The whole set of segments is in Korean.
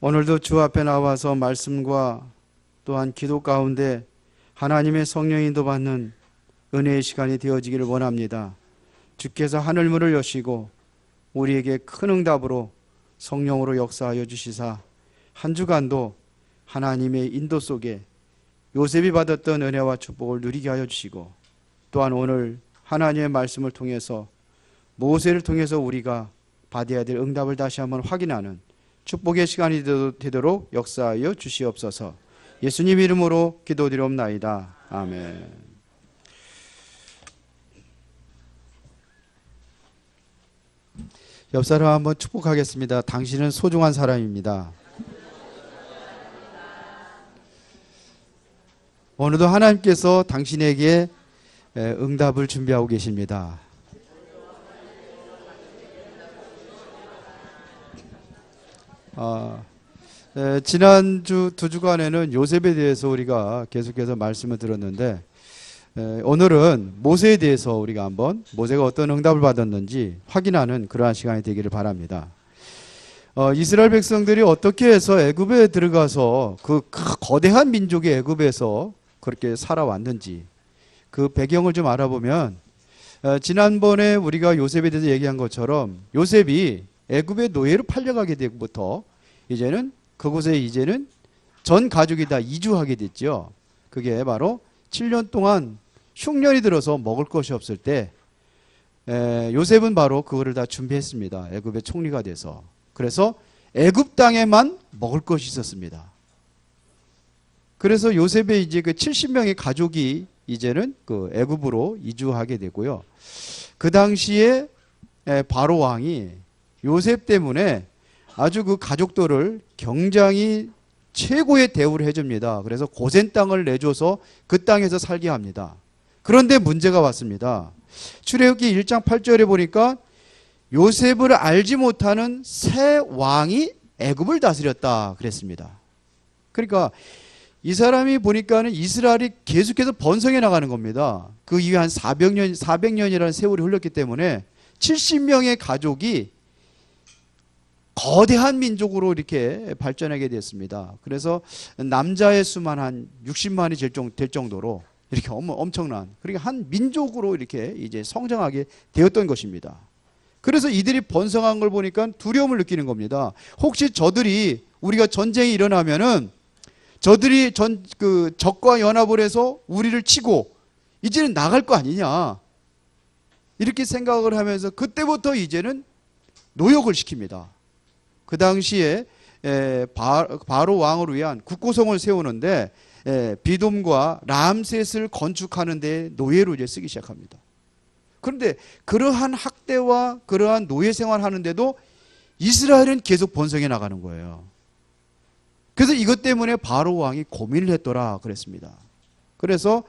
오늘도 주 앞에 나와서 말씀과 또한 기도 가운데 하나님의 성령 인도받는 은혜의 시간이 되어지기를 원합니다. 주께서 하늘문을 여시고 우리에게 큰 응답으로 성령으로 역사하여 주시사 한 주간도 하나님의 인도 속에 요셉이 받았던 은혜와 축복을 누리게 하여 주시고, 또한 오늘 하나님의 말씀을 통해서 모세를 통해서 우리가 받아야 될 응답을 다시 한번 확인하는 축복의 시간이 되도록 역사하여 주시옵소서. 예수님 이름으로 기도드리옵나이다. 아멘. 옆 사람 한번 축복하겠습니다. 당신은 소중한 사람입니다. 오늘도 하나님께서 당신에게 응답을 준비하고 계십니다. 지난주 2주간에는 요셉에 대해서 우리가 계속해서 말씀을 들었는데, 오늘은 모세에 대해서 우리가 한번 모세가 어떤 응답을 받았는지 확인하는 그러한 시간이 되기를 바랍니다. 이스라엘 백성들이 어떻게 해서 애굽에 들어가서 그 거대한 민족의 애굽에서 그렇게 살아왔는지 그 배경을 좀 알아보면, 지난번에 우리가 요셉에 대해서 얘기한 것처럼 요셉이 애굽의 노예로 팔려가게 되고부터 이제는 그곳에 이제는 전 가족이 다 이주하게 됐죠. 그게 바로 7년 동안 흉년이 들어서 먹을 것이 없을 때 요셉은 바로 그거를 다 준비했습니다. 애굽의 총리가 돼서. 그래서 애굽 땅에만 먹을 것이 있었습니다. 그래서 요셉의 이제 그 70명의 가족이 이제는 그 애굽으로 이주하게 되고요. 그 당시에 바로 왕이 요셉 때문에 아주 그 가족들을 굉장히 최고의 대우를 해줍니다. 그래서 고센 땅을 내줘서 그 땅에서 살게 합니다. 그런데 문제가 왔습니다. 출애굽기 1장 8절에 보니까 요셉을 알지 못하는 새 왕이 애굽을 다스렸다 그랬습니다. 그러니까 이 사람이 보니까는 이스라엘이 계속해서 번성해 나가는 겁니다. 그 이후에 한 400년이라는 세월이 흘렀기 때문에 70명의 가족이 거대한 민족으로 이렇게 발전하게 됐습니다. 그래서 남자의 수만 한 60만이 될 정도로 이렇게 엄청난, 그러니까 한 민족으로 이렇게 이제 성장하게 되었던 것입니다. 그래서 이들이 번성한 걸 보니까 두려움을 느끼는 겁니다. 혹시 저들이, 우리가 전쟁이 일어나면은 저들이 적과 연합을 해서 우리를 치고 이제는 나갈 거 아니냐, 이렇게 생각을 하면서 그때부터 이제는 노역을 시킵니다. 그 당시에 바로 왕을 위한 국고성을 세우는데 비돔과 람셋을 건축하는 데 노예로 이제 쓰기 시작합니다. 그런데 그러한 학대와 그러한 노예 생활하는데도 이스라엘은 계속 번성해 나가는 거예요. 그래서 이것 때문에 바로 왕이 고민을 했더라 그랬습니다. 그래서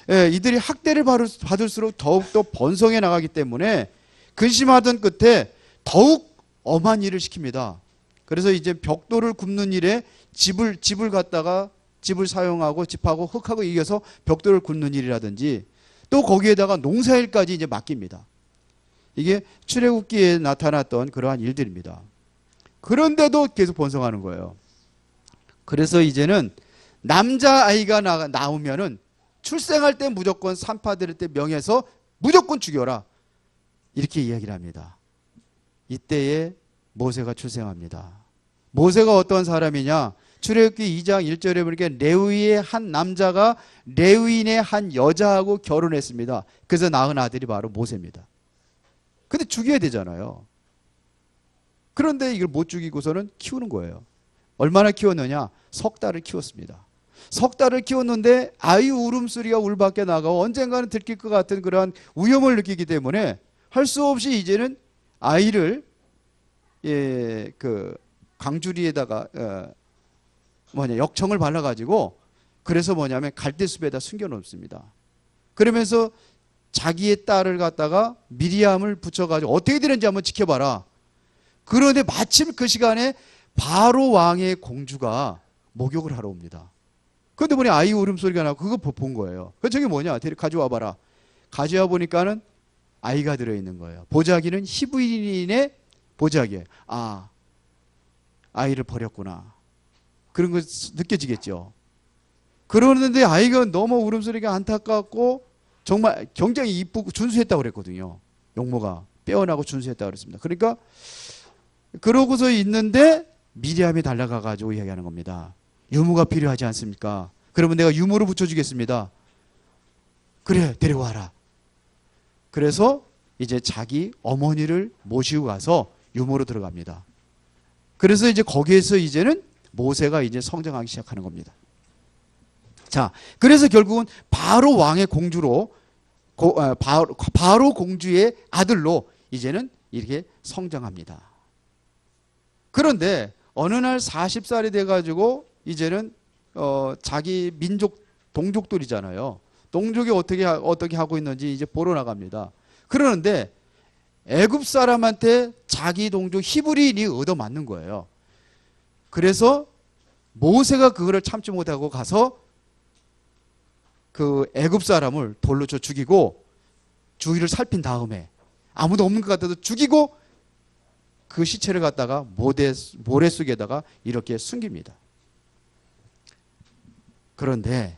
이들이 학대를 받을수록 더욱더 번성해 나가기 때문에 근심하던 끝에 더욱 엄한 일을 시킵니다. 그래서 이제 벽돌을 굽는 일에 집을 갖다가 집을 사용하고 집하고 흙하고 이겨서 벽돌을 굽는 일이라든지, 또 거기에다가 농사일까지 이제 맡깁니다. 이게 출애굽기에 나타났던 그러한 일들입니다. 그런데도 계속 번성하는 거예요. 그래서 이제는 남자아이가 나오면은 출생할 때 무조건 산파들일 때 명해서 무조건 죽여라, 이렇게 이야기를 합니다. 이때에 모세가 출생합니다. 모세가 어떤 사람이냐? 출애굽기 2장 1절에 보니까 레위의 한 남자가 레위인의 한 여자하고 결혼했습니다. 그래서 낳은 아들이 바로 모세입니다. 근데 죽여야 되잖아요. 그런데 이걸 못 죽이고서는 키우는 거예요. 얼마나 키웠느냐? 석 달을 키웠습니다. 석 달을 키웠는데 아이 울음소리가 울밖에 나가고 언젠가는 들킬 것 같은 그러한 위험을 느끼기 때문에 할 수 없이 이제는 아이를 그 강주리에다가 역청을 발라가지고, 그래서 뭐냐면 갈대숲에다 숨겨놓습니다. 그러면서 자기의 딸을 갖다가 미리암을 붙여가지고 어떻게 되는지 한번 지켜봐라. 그런데 마침 그 시간에 바로 왕의 공주가 목욕을 하러 옵니다. 그런데 보니 아이 울음소리가 나고 그거 본 거예요. 그 저게 뭐냐? 가져와 봐라. 가져와 보니까는 아이가 들어있는 거예요. 보자기는 히브리인의 보자기예요. 아, 아이를 버렸구나. 그런 거 느껴지겠죠. 그러는데 아이가 너무 울음소리가 안타깝고 정말 굉장히 이쁘고 준수했다고 그랬거든요. 용모가 빼어나고 준수했다고 그랬습니다. 그러니까 그러고서 있는데 미리암이 달려가 가지고 이야기하는 겁니다. 유모가 필요하지 않습니까? 그러면 내가 유모를 붙여주겠습니다. 그래, 데려와라. 그래서 이제 자기 어머니를 모시고 가서 유모로 들어갑니다. 그래서 이제 거기에서 이제는 모세가 이제 성장하기 시작하는 겁니다. 자, 그래서 결국은 바로 왕의 공주로 바로 공주의 아들로 이제는 이렇게 성장합니다. 그런데 어느 날 40살이 돼가지고 이제는 자기 민족 동족들이잖아요. 동족이 어떻게 하고 있는지 이제 보러 나갑니다. 그러는데 애굽 사람한테 자기 동족 히브리인이 얻어맞는 거예요. 그래서 모세가 그거를 참지 못하고 가서 그 애굽 사람을 돌로 쳐 죽이고 주위를 살핀 다음에 아무도 없는 것 같아도 죽이고 그 시체를 갖다가 모래 속에다가 이렇게 숨깁니다. 그런데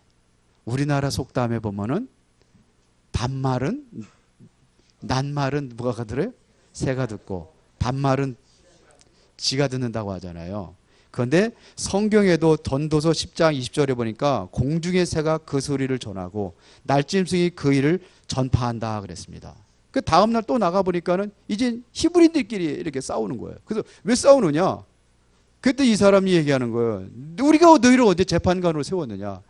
우리나라 속담에 보면은 낱말은 뭐가 들어요? 새가 듣고 단말은 쥐가 듣는다고 하잖아요. 그런데 성경에도 전도서 10장 20절에 보니까 공중의 새가 그 소리를 전하고 날짐승이 그 일을 전파한다 그랬습니다. 그 다음날 또 나가보니까는 이제 히브리인들끼리 이렇게 싸우는 거예요. 그래서 왜 싸우느냐? 그때 이 사람이 얘기하는 거예요. 우리가 너희를 언제 재판관으로 세웠느냐?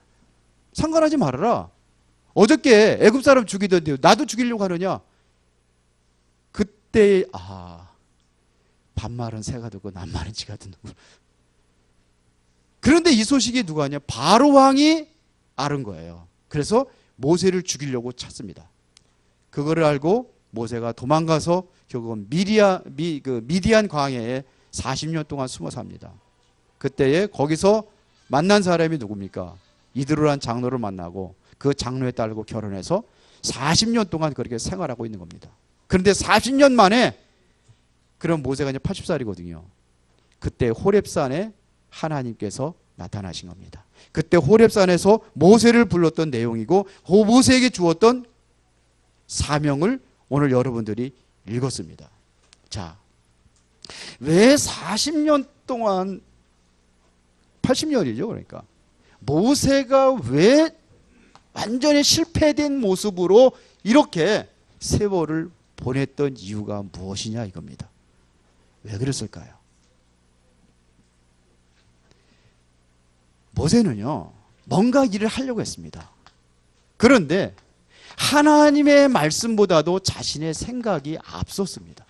상관하지 말아라. 어저께 애굽 사람 죽이던데 나도 죽이려고 하느냐? 그때 반말은 새가 듣고 낱말은 쥐가 듣는구나. 그런데 이 소식이 누가 하냐? 바로 왕이 알은 거예요. 그래서 모세를 죽이려고 찾습니다. 그거를 알고 모세가 도망가서 결국은 미디안 광야에 40년 동안 숨어 삽니다. 그때에 거기서 만난 사람이 누굽니까? 이드로란 장로를 만나고 그 장로에 딸고 결혼해서 40년 동안 그렇게 생활하고 있는 겁니다. 그런데 40년 만에 그럼 모세가 이제 80살이거든요. 그때 호렙산에 하나님께서 나타나신 겁니다. 그때 호렙산에서 모세를 불렀던 내용이고 모세에게 주었던 사명을 오늘 여러분들이 읽었습니다. 자, 왜 40년 동안 80년이죠. 그러니까 모세가 왜 완전히 실패된 모습으로 이렇게 세월을 보냈던 이유가 무엇이냐 이겁니다. 왜 그랬을까요? 모세는요, 뭔가 일을 하려고 했습니다. 그런데 하나님의 말씀보다도 자신의 생각이 앞섰습니다.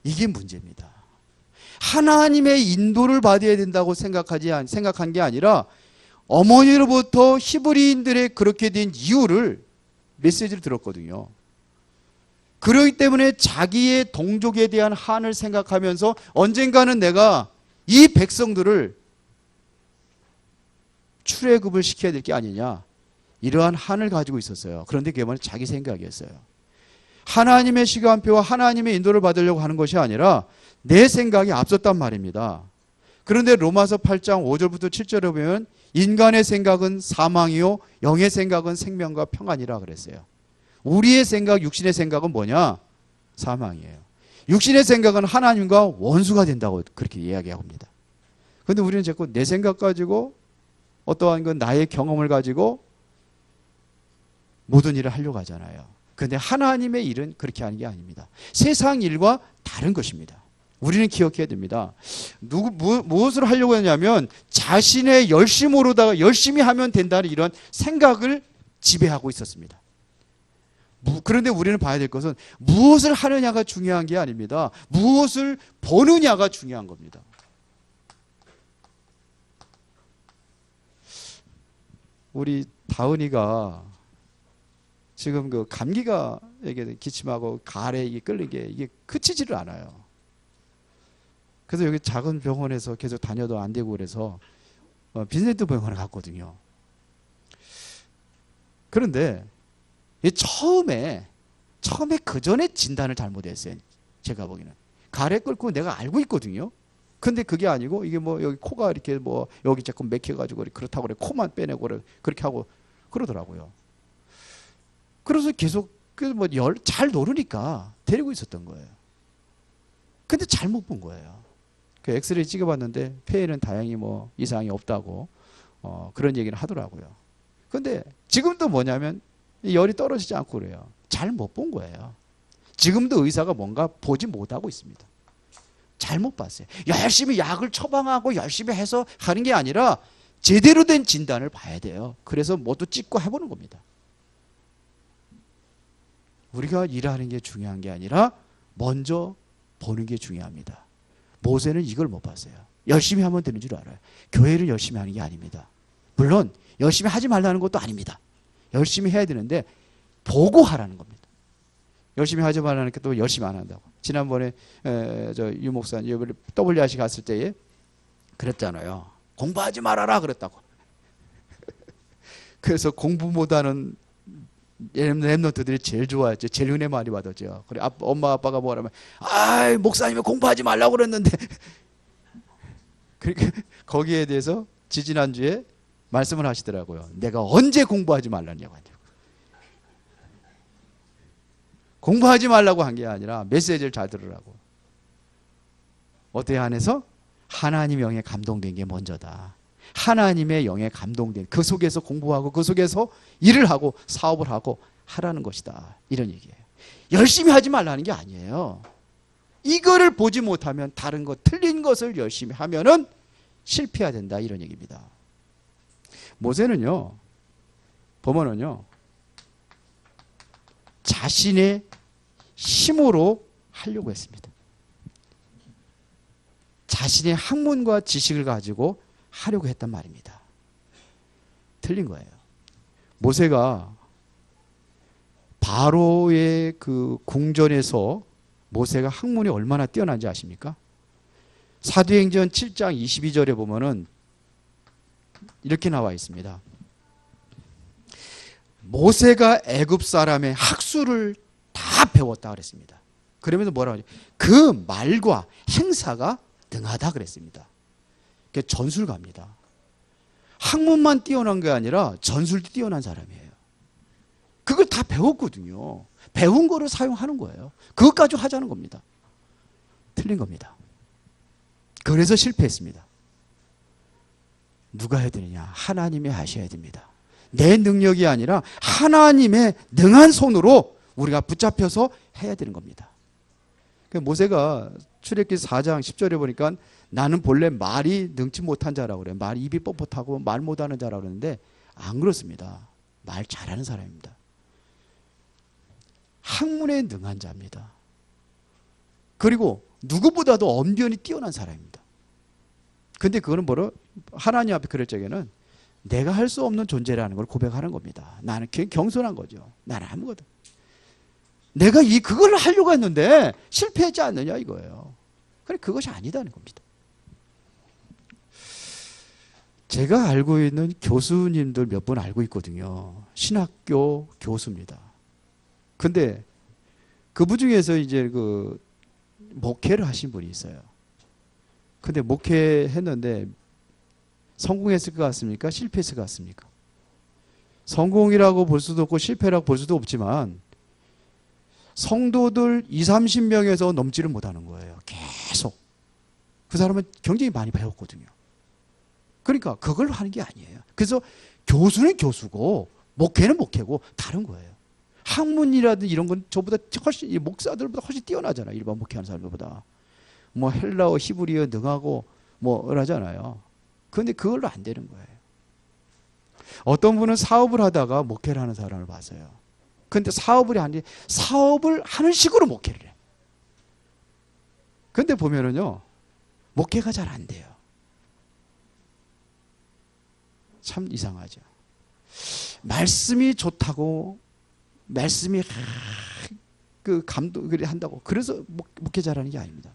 이게 문제입니다. 하나님의 인도를 받아야 된다고 생각한 게 아니라 어머니로부터 히브리인들의 그렇게 된 이유를 메시지를 들었거든요. 그렇기 때문에 자기의 동족에 대한 한을 생각하면서 언젠가는 내가 이 백성들을 출애굽을 시켜야 될 게 아니냐, 이러한 한을 가지고 있었어요. 그런데 그게 자기 생각이었어요. 하나님의 시간표와 하나님의 인도를 받으려고 하는 것이 아니라 내 생각이 앞섰단 말입니다. 그런데 로마서 8장 5절부터 7절에 보면 인간의 생각은 사망이요 영의 생각은 생명과 평안이라 그랬어요. 우리의 생각, 육신의 생각은 뭐냐? 사망이에요. 육신의 생각은 하나님과 원수가 된다고 그렇게 이야기합니다. 그런데 우리는 자꾸 내 생각 가지고 어떠한 건 나의 경험을 가지고 모든 일을 하려고 하잖아요. 그런데 하나님의 일은 그렇게 하는 게 아닙니다. 세상 일과 다른 것입니다. 우리는 기억해야 됩니다. 무엇을 하려고 했냐면 자신의 열심으로다가 열심히 하면 된다는 이런 생각을 지배하고 있었습니다. 그런데 우리는 봐야 될 것은 무엇을 하느냐가 중요한 게 아닙니다. 무엇을 보느냐가 중요한 겁니다. 우리 다은이가 지금 그 감기가 이게 기침하고 가래에 이게 끓는 게 이게 그치지를 않아요. 그래서 여기 작은 병원에서 계속 다녀도 안 되고 그래서 빈센트 병원에 갔거든요. 그런데 처음에 그 전에 진단을 잘못했어요. 제가 보기에는 가래 끓고 내가 알고 있거든요. 근데 그게 아니고 이게 뭐 여기 코가 이렇게 뭐 여기 자꾸 맥혀가지고 그렇다고 그래 코만 빼내고 그래 그렇게 하고 그러더라고요. 그래서 계속 잘 노르니까 데리고 있었던 거예요. 근데 잘못 본 거예요. 그 엑스레이 찍어봤는데 폐에는 다행히 뭐 이상이 없다고 그런 얘기를 하더라고요. 근데 지금도 뭐냐면 열이 떨어지지 않고 그래요. 잘 못 본 거예요. 지금도 의사가 뭔가 보지 못하고 있습니다. 잘못 봤어요. 열심히 약을 처방하고 열심히 해서 하는 게 아니라 제대로 된 진단을 봐야 돼요. 그래서 뭐도 찍고 해보는 겁니다. 우리가 일하는 게 중요한 게 아니라 먼저 보는 게 중요합니다. 모세는 이걸 못 봤어요. 열심히 하면 되는 줄 알아요. 교회를 열심히 하는 게 아닙니다. 물론 열심히 하지 말라는 것도 아닙니다. 열심히 해야 되는데 보고 하라는 겁니다. 열심히 하지 말라는 게 또 열심히 안 한다고. 지난번에 저 유 목사님 WRC 갔을 때에 그랬잖아요. 공부하지 말아라 그랬다고. 그래서 공부 못하는 랩런트들이 제일 좋아했죠. 제일 은혜 많이 받았죠. 그래 엄마 아빠가 뭐라면 아이 목사님이 공부하지 말라고 그랬는데 그러니까 거기에 대해서 지지난주에 말씀을 하시더라고요. 내가 언제 공부하지 말라냐고 하냐고. 공부하지 말라고 한 게 아니라 메시지를 잘 들으라고. 어때요 안에서? 하나님의 영에 감동된 게 먼저다. 하나님의 영에 감동된 그 속에서 공부하고 그 속에서 일을 하고 사업을 하고 하라는 것이다. 이런 얘기예요. 열심히 하지 말라는 게 아니에요. 이거를 보지 못하면 다른 것 틀린 것을 열심히 하면은 실패해야 된다. 이런 얘기입니다. 모세는요. 보면은요. 자신의 힘으로 하려고 했습니다. 자신의 학문과 지식을 가지고 하려고 했단 말입니다. 틀린 거예요. 모세가 바로의 그 궁전에서 모세가 학문이 얼마나 뛰어난지 아십니까? 사도행전 7장 22절에 보면은 이렇게 나와 있습니다. 모세가 애굽 사람의 학술을 다 배웠다 그랬습니다. 그러면서 뭐라고 하죠? 그 말과 행사가 능하다 그랬습니다. 그게 전술가입니다. 학문만 뛰어난 게 아니라 전술도 뛰어난 사람이에요. 그걸 다 배웠거든요. 배운 거를 사용하는 거예요. 그것 가지고 하자는 겁니다. 틀린 겁니다. 그래서 실패했습니다. 누가 해야 되느냐? 하나님이 하셔야 됩니다. 내 능력이 아니라 하나님의 능한 손으로 우리가 붙잡혀서 해야 되는 겁니다. 모세가 출애굽기 4장 10절에 보니까 나는 본래 말이 능치 못한 자라고 그래요. 말 입이 뻣뻣하고 말 못하는 자라고 그러는데 안 그렇습니다. 말 잘하는 사람입니다. 학문에 능한 자입니다. 그리고 누구보다도 언변이 뛰어난 사람입니다. 근데 그거는 뭐로 하나님 앞에 그럴 적에는 내가 할 수 없는 존재라는 걸 고백하는 겁니다. 나는 경솔한 거죠. 나는 아무것도. 내가 그걸 하려고 했는데 실패했지 않느냐 이거예요. 그래 그것이 아니다는 겁니다. 제가 알고 있는 교수님들 몇 분 알고 있거든요. 신학교 교수입니다. 근데 그분 중에서 이제 그 목회를 하신 분이 있어요. 근데 목회했는데 성공했을 것 같습니까? 실패했을 것 같습니까? 성공이라고 볼 수도 없고 실패라고 볼 수도 없지만 성도들 20-30명에서 넘지를 못하는 거예요. 계속. 그 사람은 굉장히 많이 배웠거든요. 그러니까 그걸 하는 게 아니에요. 그래서 교수는 교수고 목회는 목회고 다른 거예요. 학문이라든지 이런 건 저보다 훨씬 목사들보다 훨씬 뛰어나잖아요. 일반 목회하는 사람들보다. 뭐 헬라어, 히브리어 능하고 뭐 그러잖아요. 그런데 그걸로 안 되는 거예요. 어떤 분은 사업을 하다가 목회를 하는 사람을 봤어요. 그런데 사업을 하는 식으로 목회를 해. 그런데 보면은요, 목회가 잘 안 돼요. 참 이상하죠. 말씀이 좋다고, 말씀이 그 감독을 한다고, 그래서 목회 잘하는 게 아닙니다.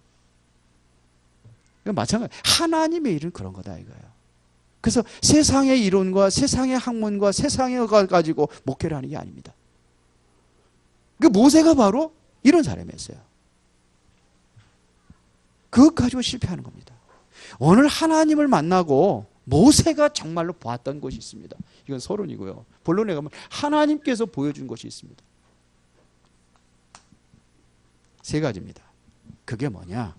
마찬가지. 하나님의 일은 그런 거다 이거예요. 그래서 세상의 이론과 세상의 학문과 세상의 걸 가지고 목회를 하는 게 아닙니다. 그 모세가 바로 이런 사람이었어요. 그것 가지고 실패하는 겁니다. 오늘 하나님을 만나고 모세가 정말로 보았던 것이 있습니다. 이건 서론이고요. 본론에 가면 하나님께서 보여준 것이 있습니다. 세 가지입니다. 그게 뭐냐?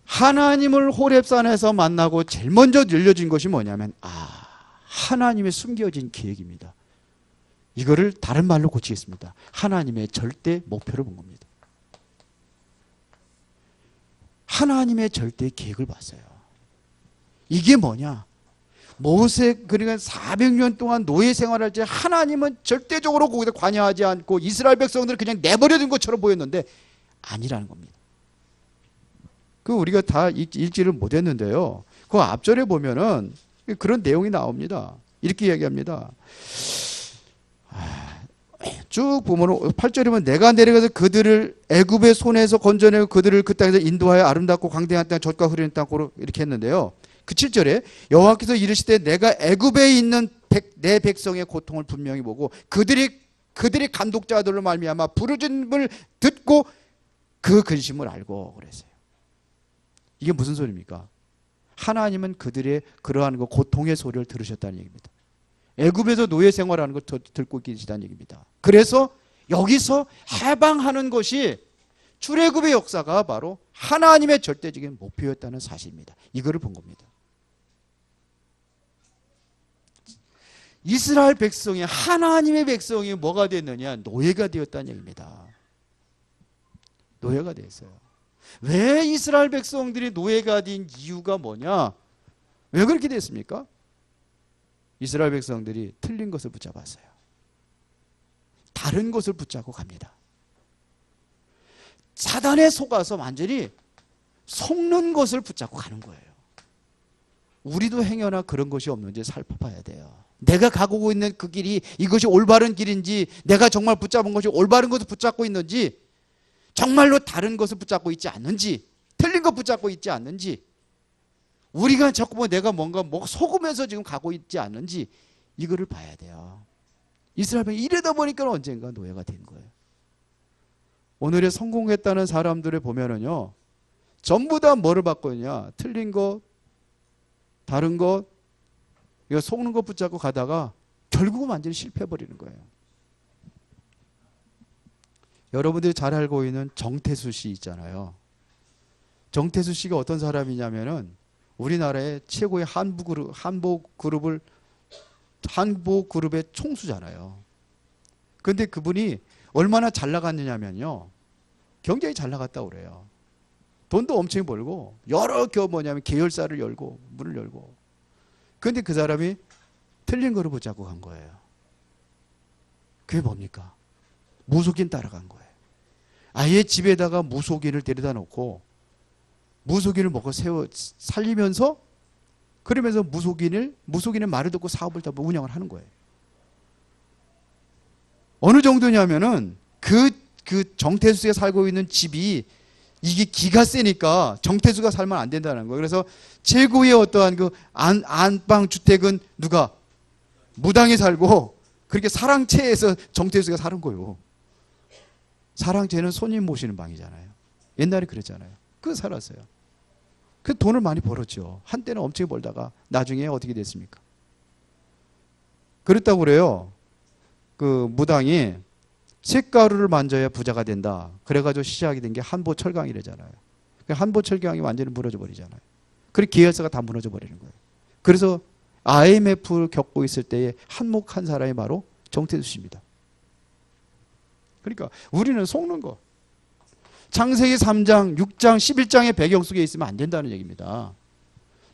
하나님을 호렙산에서 만나고 제일 먼저 들려준 것이 뭐냐면 하나님의 숨겨진 계획입니다. 이거를 다른 말로 고치겠습니다. 하나님의 절대 목표를 본 겁니다. 하나님의 절대 계획을 봤어요. 이게 뭐냐? 모세 그러니까 400년 동안 노예 생활할 때 하나님은 절대적으로 거기다 관여하지 않고 이스라엘 백성들을 그냥 내버려둔 것처럼 보였는데 아니라는 겁니다. 그 우리가 다 읽지를 못했는데요. 그 앞절에 보면은 그런 내용이 나옵니다. 이렇게 이야기합니다. 쭉 보면 8절이면 내가 내려가서 그들을 애굽의 손에서 건져내고 그들을 그 땅에서 인도하여 아름답고 광대한 땅 젖과 흐르는 땅으로 이렇게 했는데요. 그 7절에 여호와께서 이르시되 내가 애굽에 있는 내 백성의 고통을 분명히 보고 그들이 감독자들로 말미암아 부르짖음을 듣고 그 근심을 알고 그랬어요. 이게 무슨 소리입니까? 하나님은 그들의 그러한 그 고통의 소리를 들으셨다는 얘기입니다. 애굽에서 노예 생활하는 걸 듣고 계시다는 얘기입니다. 그래서 여기서 해방하는 것이 출애굽의 역사가 바로 하나님의 절대적인 목표였다는 사실입니다. 이거를 본 겁니다. 이스라엘 백성이 하나님의 백성이 뭐가 됐느냐? 노예가 되었다는 얘기입니다. 노예가 됐어요. 왜 이스라엘 백성들이 노예가 된 이유가 뭐냐? 왜 그렇게 됐습니까? 이스라엘 백성들이 틀린 것을 붙잡았어요. 다른 것을 붙잡고 갑니다. 사단에 속아서 완전히 속는 것을 붙잡고 가는 거예요. 우리도 행여나 그런 것이 없는지 살펴봐야 돼요. 내가 가고 있는 그 길이 이것이 올바른 길인지, 내가 정말 붙잡은 것이 올바른 것을 붙잡고 있는지, 정말로 다른 것을 붙잡고 있지 않는지, 틀린 것 붙잡고 있지 않는지, 우리가 자꾸 내가 뭔가 속으면서 지금 가고 있지 않는지 이거를 봐야 돼요. 이스라엘 백성이 이러다 보니까 언젠가 노예가 된 거예요. 오늘의 성공했다는 사람들을 보면은요, 전부 다 뭐를 받고 있냐? 틀린 것, 다른 것, 이거 속는 것 붙잡고 가다가 결국은 완전히 실패해버리는 거예요. 여러분들이 잘 알고 있는 정태수 씨 있잖아요. 정태수 씨가 어떤 사람이냐면은 우리나라의 최고의 한복 그룹의 총수잖아요. 그런데 그분이 얼마나 잘 나갔느냐면요, 굉장히 잘 나갔다고 그래요. 돈도 엄청 벌고 여러 계열사를 열고 문을 열고. 그런데 그 사람이 틀린 거를 붙잡고 간 거예요. 그게 뭡니까? 무속인 따라간 거예요. 아예 집에다가 무속인을 데려다 놓고 무속인을 먹고 살리면서, 그러면서 무속인의 말을 듣고 사업을 다 운영을 하는 거예요. 어느 정도냐면은 그 정태수가 살고 있는 집이 이게 기가 세니까 정태수가 살면 안 된다는 거예요. 그래서 최고의 어떠한 그 안방 주택은 누가? 무당이 살고, 그렇게 사랑채에서 정태수가 사는 거예요. 사랑채는 손님 모시는 방이잖아요. 옛날에 그랬잖아요. 그거 살았어요. 그 돈을 많이 벌었죠. 한때는 엄청 벌다가 나중에 어떻게 됐습니까? 그랬다고 그래요. 그 무당이 쇳가루를 만져야 부자가 된다. 그래가지고 시작이 된 게 한보철강이래잖아요. 한보철강이 완전히 무너져 버리잖아요. 그리고 계열사가 다 무너져 버리는 거예요. 그래서 IMF를 겪고 있을 때에 한몫한 사람이 바로 정태수 씨입니다. 그러니까 우리는 속는 거, 창세기 3장, 6장, 11장의 배경 속에 있으면 안 된다는 얘기입니다.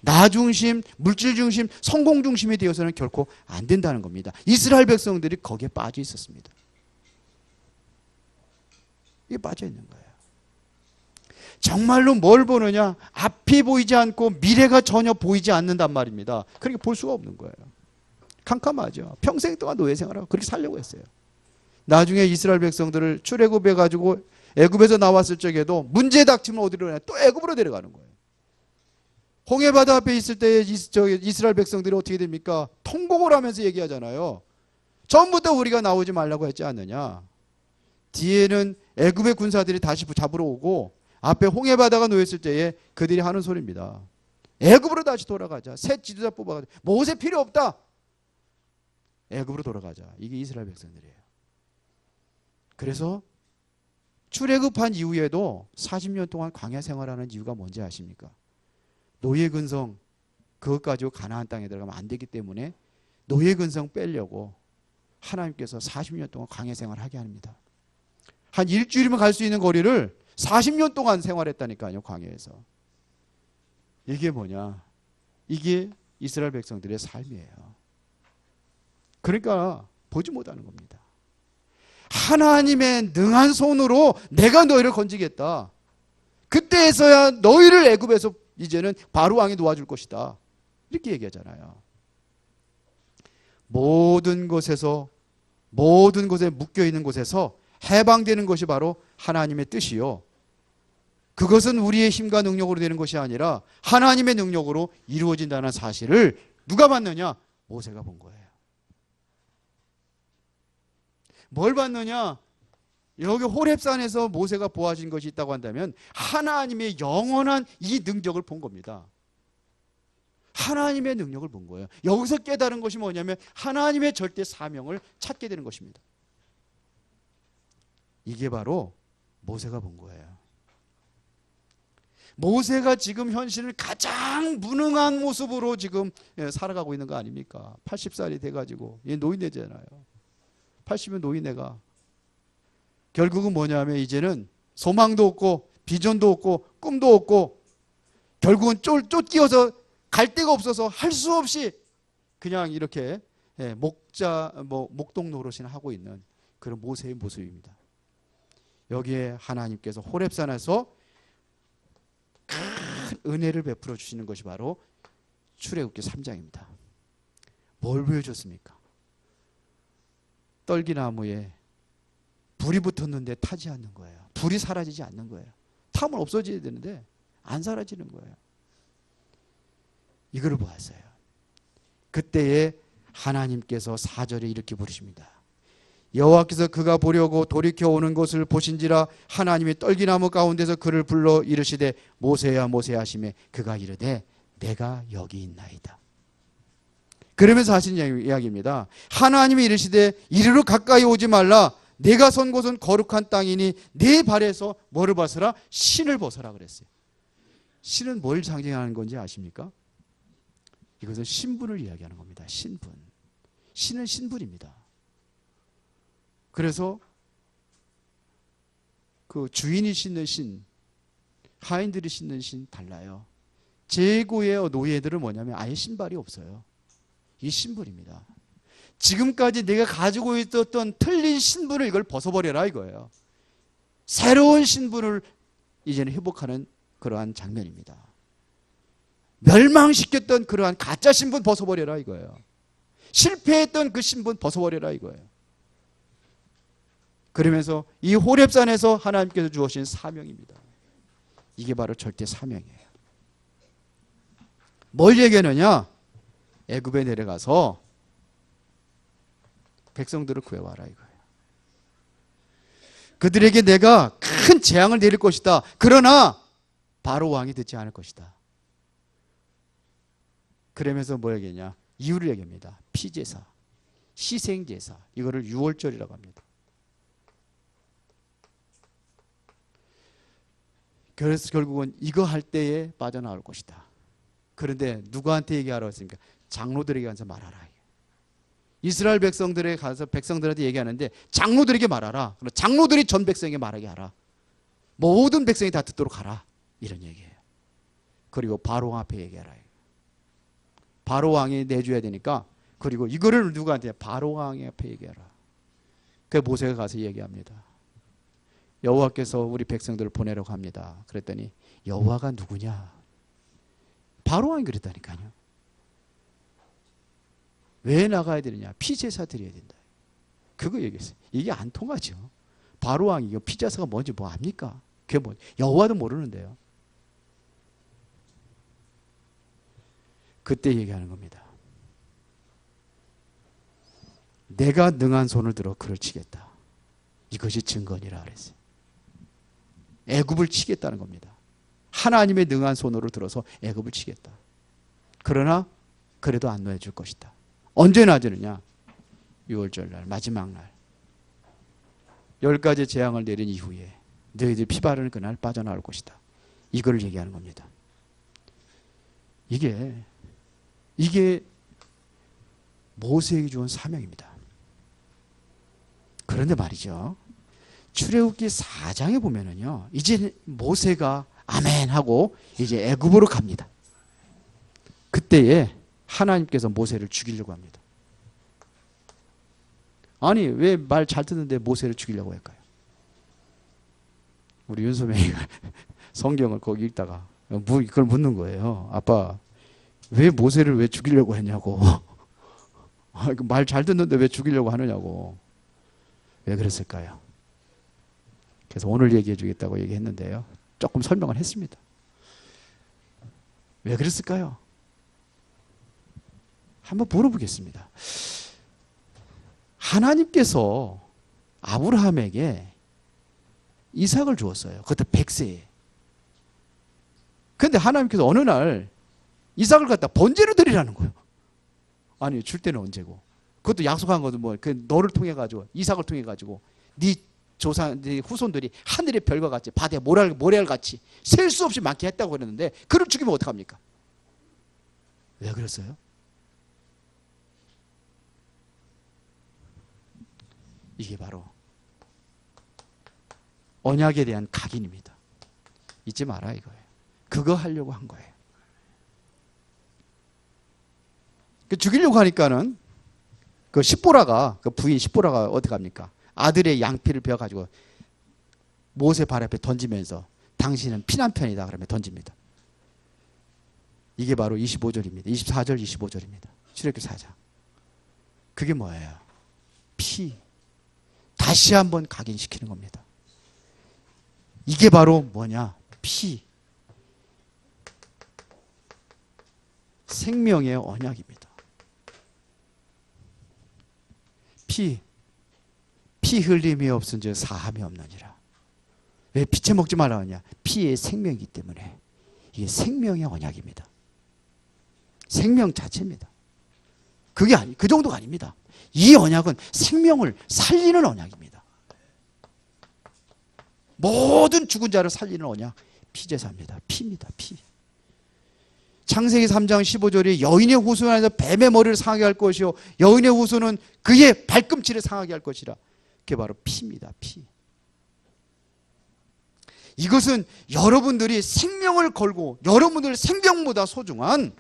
나 중심, 물질 중심, 성공 중심이 되어서는 결코 안 된다는 겁니다. 이스라엘 백성들이 거기에 빠져 있었습니다. 이게 빠져 있는 거예요. 정말로 뭘 보느냐? 앞이 보이지 않고 미래가 전혀 보이지 않는단 말입니다. 그러니까 볼 수가 없는 거예요. 캄캄하죠. 평생 동안 노예 생활하고 그렇게 살려고 했어요. 나중에 이스라엘 백성들을 출애굽해 가지고 애굽에서 나왔을 적에도 문제 닥치면 어디로 가냐? 또 애굽으로 데려가는 거예요. 홍해바다 앞에 있을 때 이스라엘 백성들이 어떻게 됩니까? 통곡을 하면서 얘기하잖아요. 처음부터 우리가 나오지 말라고 했지 않느냐? 뒤에는 애굽의 군사들이 다시 잡으러 오고 앞에 홍해 바다가 놓였을 때에 그들이 하는 소리입니다. 애굽으로 다시 돌아가자. 새 지도자 뽑아가지고 모세 필요 없다. 애굽으로 돌아가자. 이게 이스라엘 백성들이에요. 그래서 출애굽한 이후에도 40년 동안 광야 생활하는 이유가 뭔지 아십니까? 노예 근성 그것 가지고 가나안 땅에 들어가면 안 되기 때문에 노예 근성 빼려고 하나님께서 40년 동안 광야 생활하게 합니다. 한 일주일이면 갈 수 있는 거리를 40년 동안 생활했다니까요. 광야에서. 이게 뭐냐? 이게 이스라엘 백성들의 삶이에요. 그러니까 보지 못하는 겁니다. 하나님의 능한 손으로 내가 너희를 건지겠다. 그때에서야 너희를 애굽에서 이제는 바로 왕이 도와줄 것이다. 이렇게 얘기하잖아요. 모든 곳에 묶여있는 곳에서 해방되는 것이 바로 하나님의 뜻이요. 그것은 우리의 힘과 능력으로 되는 것이 아니라 하나님의 능력으로 이루어진다는 사실을 누가 봤느냐? 모세가 본 거예요. 뭘 봤느냐? 여기 호렙산에서 모세가 보아진 것이 있다고 한다면 하나님의 영원한 이 능력을 본 겁니다. 하나님의 능력을 본 거예요. 여기서 깨달은 것이 뭐냐면 하나님의 절대 사명을 찾게 되는 것입니다. 이게 바로 모세가 본 거예요. 모세가 지금 현실을 가장 무능한 모습으로 지금 살아가고 있는 거 아닙니까? 80살이 돼가지고 얘 노인네잖아요. 80이면 노인네가 결국은 뭐냐면 이제는 소망도 없고 비전도 없고 꿈도 없고 결국은 쫓기어서 갈 데가 없어서 할 수 없이 그냥 이렇게 목동 노릇이나 하고 있는 그런 모세의 모습입니다. 여기에 하나님께서 호렙산에서 큰 은혜를 베풀어 주시는 것이 바로 출애굽기 3장입니다. 뭘 보여줬습니까? 떨기나무에 불이 붙었는데 타지 않는 거예요. 불이 사라지지 않는 거예요. 타면 없어져야 되는데 안 사라지는 거예요. 이걸 보았어요. 그때에 하나님께서 4절에 이렇게 부르십니다. 여호와께서 그가 보려고 돌이켜 오는 것을 보신지라 하나님이 떨기나무 가운데서 그를 불러 이르시되 모세야 모세야 하시매 그가 이르되 내가 여기 있나이다. 그러면서 하신 이야기입니다. 하나님이 이르시되 이리로 가까이 오지 말라. 내가 선 곳은 거룩한 땅이니 네 발에서 뭐를 벗어라? 신을 벗어라 그랬어요. 신은 뭘 상징하는 건지 아십니까? 이것은 신분을 이야기하는 겁니다. 신분. 신은 신분입니다. 그래서 그 주인이 신는 신, 하인들이 신는 신 달라요. 제고의 노예들은 뭐냐면 아예 신발이 없어요. 이 신분입니다. 지금까지 내가 가지고 있었던 틀린 신분을 이걸 벗어버려라 이거예요. 새로운 신분을 이제는 회복하는 그러한 장면입니다. 멸망시켰던 그러한 가짜 신분 벗어버려라 이거예요. 실패했던 그 신분 벗어버려라 이거예요. 그러면서 이 호렙산에서 하나님께서 주어진 사명입니다. 이게 바로 절대 사명이에요. 뭘 얘기하느냐? 애굽에 내려가서 백성들을 구해와라 이거예요. 그들에게 내가 큰 재앙을 내릴 것이다. 그러나 바로 왕이 듣지 않을 것이다. 그러면서 뭐 얘기했냐? 이유를 얘기합니다. 피제사, 희생제사. 이거를 유월절이라고 합니다. 그래서 결국은 이거 할 때에 빠져나올 것이다. 그런데 누구한테 얘기하라고 했습니까? 장로들에게 가서 말하라. 이스라엘 백성들에 가서 백성들한테 얘기하는데 장로들에게 말하라. 장로들이 전 백성에게 말하게 하라. 모든 백성이 다 듣도록 하라. 이런 얘기예요. 그리고 바로 왕 앞에 얘기하라. 바로 왕이 내줘야 되니까 그리고 이거를 누구한테? 바로 왕 앞에 얘기하라. 그 모세가 가서 얘기합니다. 여호와께서 우리 백성들을 보내려고 합니다. 그랬더니 여호와가 누구냐? 바로 왕이 그랬다니까요. 왜 나가야 되느냐? 피제사 드려야 된다. 그거 얘기했어요. 이게 안 통하죠. 바로 왕이 이거 피제사가 뭔지 뭐 압니까? 그게 뭐 여호와도 모르는데요. 그때 얘기하는 겁니다. 내가 능한 손을 들어 그를 치겠다. 이것이 증거니라 그랬어요. 애굽을 치겠다는 겁니다. 하나님의 능한 손으로 들어서 애굽을 치겠다. 그러나 그래도 안 놓아줄 것이다. 언제 놔주느냐? 6월절 날, 마지막 날. 10가지 재앙을 내린 이후에 너희들 피 바르는 그날 빠져나올 것이다. 이걸 얘기하는 겁니다. 이게 모세에게 주은 사명입니다. 그런데 말이죠. 출애굽기 4장에 보면은요, 이제 모세가 아멘 하고 이제 애굽으로 갑니다. 그때에 하나님께서 모세를 죽이려고 합니다. 아니, 왜 말 잘 듣는데 모세를 죽이려고 할까요? 우리 윤소명이가 성경을 거기 읽다가 그걸 묻는 거예요. 아빠, 왜 모세를 왜 죽이려고 했냐고. 말 잘 듣는데 왜 죽이려고 하느냐고. 왜 그랬을까요? 그래서 오늘 얘기해 주겠다고 얘기했는데요. 조금 설명을 했습니다. 왜 그랬을까요? 한번 물어보겠습니다. 하나님께서 아브라함에게 이삭을 주었어요. 그것도 100세에. 그런데 하나님께서 어느 날 이삭을 갖다 번제로 드리라는 거예요. 아니, 줄 때는 언제고. 그것도 약속한 것도 뭐, 그 너를 통해 가지고, 이삭을 통해 가지고, 네 조상, 네 후손들이 하늘의 별과 같이, 바다의 모래알 같이 셀 수 없이 많게 했다고 그랬는데, 그를 죽이면 어떡합니까? 왜 그랬어요? 이게 바로 언약에 대한 각인입니다. 잊지 마라 이거예요. 그거 하려고 한 거예요. 죽이려고 하니까는 그 십보라가, 그 부인 십보라가 어떻게 합니까? 아들의 양피를 베어가지고 모세 발 앞에 던지면서 당신은 피난편이다 그러면 던집니다. 이게 바로 25절입니다. 24절 25절입니다. 출애굽기 4장. 그게 뭐예요? 피. 다시 한번 각인시키는 겁니다. 이게 바로 뭐냐? 피. 생명의 언약입니다. 피 흘림이 없은즉 사함이 없느니라. 왜 피채 먹지 말라 하냐? 피의 생명이기 때문에. 이게 생명의 언약입니다. 생명 자체입니다. 그게 그 정도가 아닙니다. 이 언약은 생명을 살리는 언약입니다. 모든 죽은 자를 살리는 언약, 피제사입니다. 피입니다. 피. 창세기 3장 15절에 여인의 후손 안에서 뱀의 머리를 상하게 할 것이요 여인의 후손은 그의 발꿈치를 상하게 할 것이라. 그게 바로 피입니다. 피. 이것은 여러분들이 생명을 걸고 여러분들 생명보다 소중한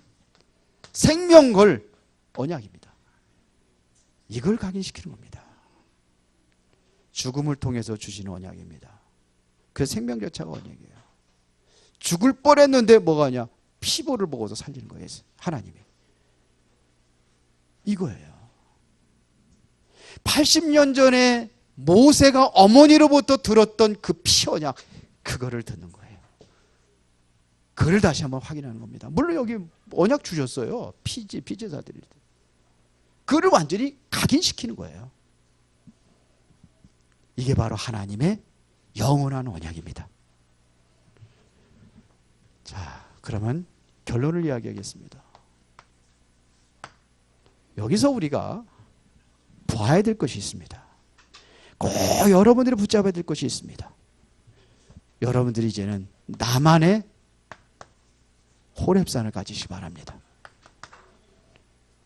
생명 걸 언약입니다. 이걸 각인시키는 겁니다. 죽음을 통해서 주시는 언약입니다. 그 생명 자체가 언약이에요. 죽을 뻔했는데 뭐가 하냐? 피보를 먹어서 살리는 거예요. 하나님이. 이거예요. 80년 전에 모세가 어머니로부터 들었던 그 피언약, 그거를 듣는 거예요. 그걸 다시 한번 확인하는 겁니다. 물론 여기 언약 주셨어요. 피제사들이. 그걸 완전히 각인시키는 거예요. 이게 바로 하나님의 영원한 언약입니다. 자, 그러면 결론을 이야기하겠습니다. 여기서 우리가 봐야 될 것이 있습니다. 꼭 여러분들이 붙잡아야 될 것이 있습니다. 여러분들이 이제는 나만의 호렙산을 가지시기 바랍니다.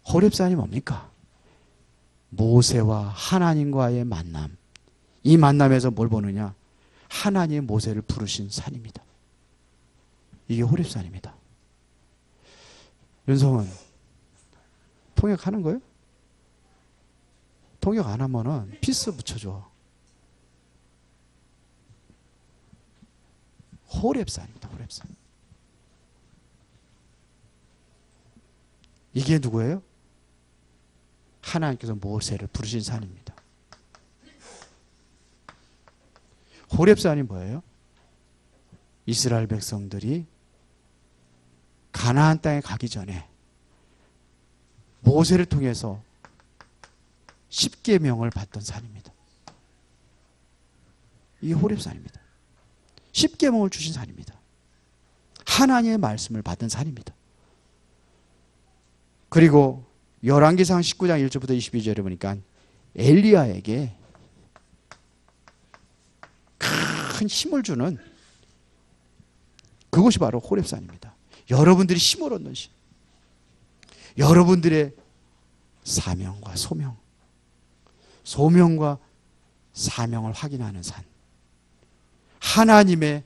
호렙산이 뭡니까? 모세와 하나님과의 만남. 이 만남에서 뭘 보느냐? 하나님의 모세를 부르신 산입니다. 이게 호렙산입니다. 윤성은 통역하는 거예요? 통역 안 하면은 피스 붙여줘. 호렙산입니다. 호렙산. 이게 누구예요? 하나님께서 모세를 부르신 산입니다. 호렙산이 뭐예요? 이스라엘 백성들이 가나안 땅에 가기 전에 모세를 통해서 십계명을 받던 산입니다. 이게 호렙산입니다. 십계명을 주신 산입니다. 하나님의 말씀을 받은 산입니다. 그리고 열왕기상 19장 1절부터 22절에 보니까 엘리야에게 큰 힘을 주는 그곳이 바로 호렙산입니다. 여러분들이 힘을 얻는 신, 여러분들의 사명과 소명과 사명을 확인하는 산, 하나님의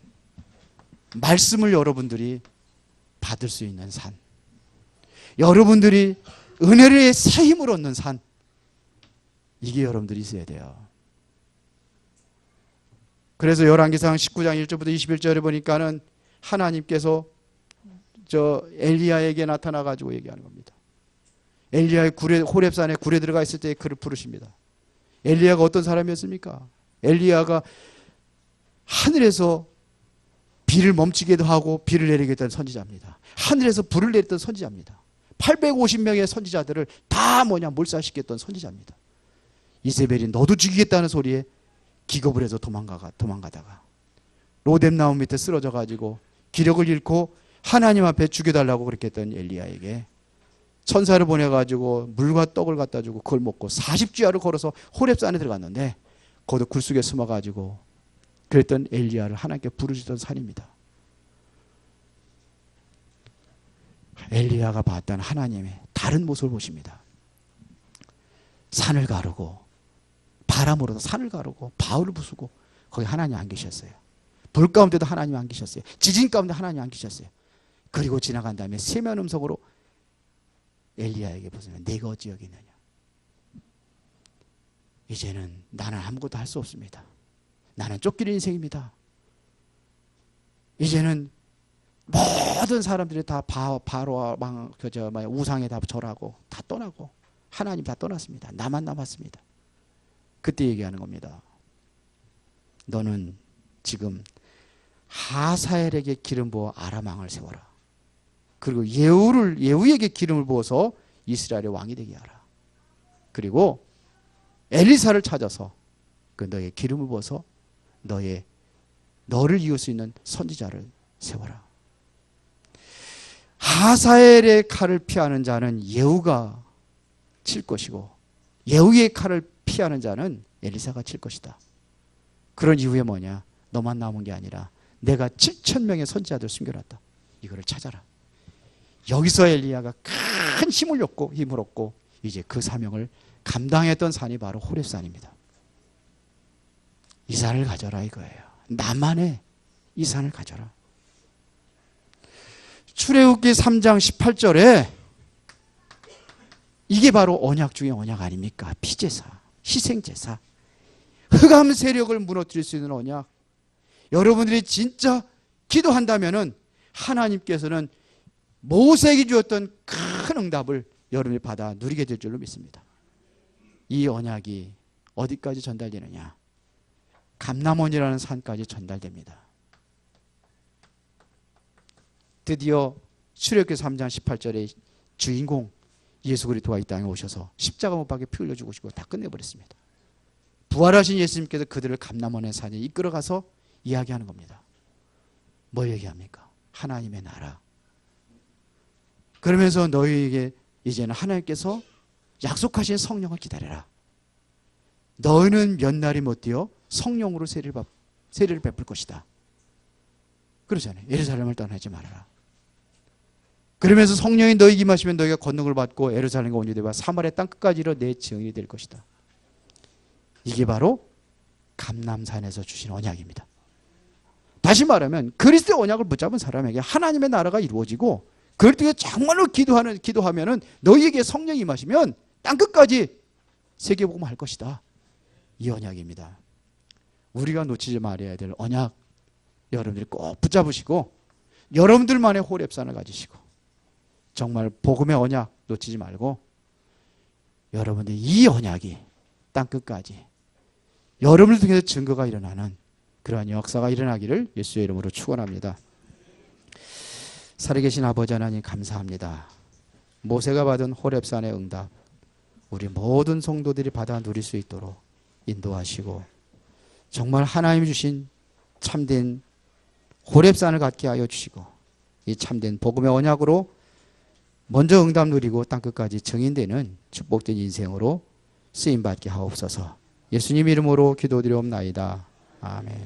말씀을 여러분들이 받을 수 있는 산, 여러분들이 은혜의 새 힘을 얻는 산, 이게 여러분들이 있어야 돼요. 그래서 열왕기상 19장 1절부터 21절에 보니까는 하나님께서 엘리야에게 나타나 가지고 얘기하는 겁니다. 엘리야의 호렙산에 굴에 들어가 있을 때 그를 부르십니다. 엘리야가 어떤 사람이었습니까? 엘리야가 하늘에서 비를 멈추게도 하고 비를 내리게 했던 선지자입니다. 하늘에서 불을 내렸던 선지자입니다. 850명의 선지자들을 다 몰살시켰던 선지자입니다. 이세벨이 너도 죽이겠다는 소리에 기겁을 해서 도망가다가 로뎀나무 밑에 쓰러져 가지고 기력을 잃고 하나님 앞에 죽여달라고 그렇게 했던 엘리야에게 천사를 보내가지고 물과 떡을 갖다 주고 그걸 먹고 40주야를 걸어서 호렙산에 들어갔는데 거기도 굴속에 숨어가지고 그랬던 엘리야를 하나님께 부르시던 산입니다. 엘리야가 봤던 하나님의 다른 모습을 보십니다. 산을 가르고 바람으로도 산을 가르고 바울을 부수고 거기 하나님 안 계셨어요. 불 가운데도 하나님 안 계셨어요. 지진 가운데 하나님 안 계셨어요. 그리고 지나간 다음에 세면 음성으로 엘리야에게 보시면 내가 어찌 여기 있느냐. 이제는 나는 아무것도 할 수 없습니다. 나는 쫓기는 인생입니다. 이제는 모든 사람들이 다 바로와 우상에 다 절하고 다 떠나고 하나님 다 떠났습니다. 나만 남았습니다. 그때 얘기하는 겁니다. 너는 지금 하사엘에게 기름 부어 아람 왕을 세워라. 그리고 예후에게 기름을 부어서 이스라엘의 왕이 되게 하라. 그리고 엘리사를 찾아서 너의 기름을 부어서 너를 이을 수 있는 선지자를 세워라. 하사엘의 칼을 피하는 자는 예후가 칠 것이고 예후의 칼을 피하는 자는 엘리사가 칠 것이다. 그런 이후에 뭐냐? 너만 남은 게 아니라 내가 7,000명의 선지자들 숨겨놨다. 이거를 찾아라. 여기서 엘리야가 큰 힘을 얻고 이제 그 사명을 감당했던 산이 바로 호렙산입니다. 이 산을 가져라 이거예요. 나만의 이 산을 가져라. 출애굽기 3장 18절에 이게 바로 언약 중에 언약 아닙니까? 피제사, 희생제사, 흑암 세력을 무너뜨릴 수 있는 언약. 여러분들이 진짜 기도한다면은 하나님께서는 모세에게 주었던 큰 응답을 여러분이 받아 누리게 될 줄로 믿습니다. 이 언약이 어디까지 전달되느냐? 감람원이라는 산까지 전달됩니다. 드디어 출애굽기 3장 18절에 주인공 예수 그리스도가 이 땅에 오셔서 십자가 못 박에 피 흘려 죽으시고 다 끝내버렸습니다. 부활하신 예수님께서 그들을 감람원의 산에 이끌어가서 이야기하는 겁니다. 뭐 얘기합니까? 하나님의 나라. 그러면서 너희에게 이제는 하나님께서 약속하신 성령을 기다려라. 너희는 몇 날이 못 되어 성령으로 세례를 베풀 것이다. 그러잖아요. 예루살렘을 떠나지 말아라. 그러면서 성령이 너희에게 임하시면 너희가 권능을 받고 예루살렘과 온 유대와 사마리아 땅 끝까지 이르러 내 증인이 될 것이다. 이게 바로 감람산에서 주신 언약입니다. 다시 말하면 그리스도의 언약을 붙잡은 사람에게 하나님의 나라가 이루어지고 그럴 때 정말로 기도하면은 너희에게 성령이 임하시면 땅 끝까지 세계복음 할 것이다. 이 언약입니다. 우리가 놓치지 말아야 될 언약 여러분들이 꼭 붙잡으시고 여러분들만의 호렙산을 가지시고 정말 복음의 언약 놓치지 말고 여러분들이 이 언약이 땅 끝까지 여러분을 통해서 증거가 일어나는 그러한 역사가 일어나기를 예수의 이름으로 축원합니다. 살아계신 아버지 하나님 감사합니다. 모세가 받은 호렙산의 응답 우리 모든 성도들이 받아 누릴 수 있도록 인도하시고 정말 하나님이 주신 참된 호렙산을 갖게 하여 주시고 이 참된 복음의 언약으로 먼저 응답 누리고 땅끝까지 증인되는 축복된 인생으로 쓰임받게 하옵소서. 예수님 이름으로 기도드리옵나이다. 아멘.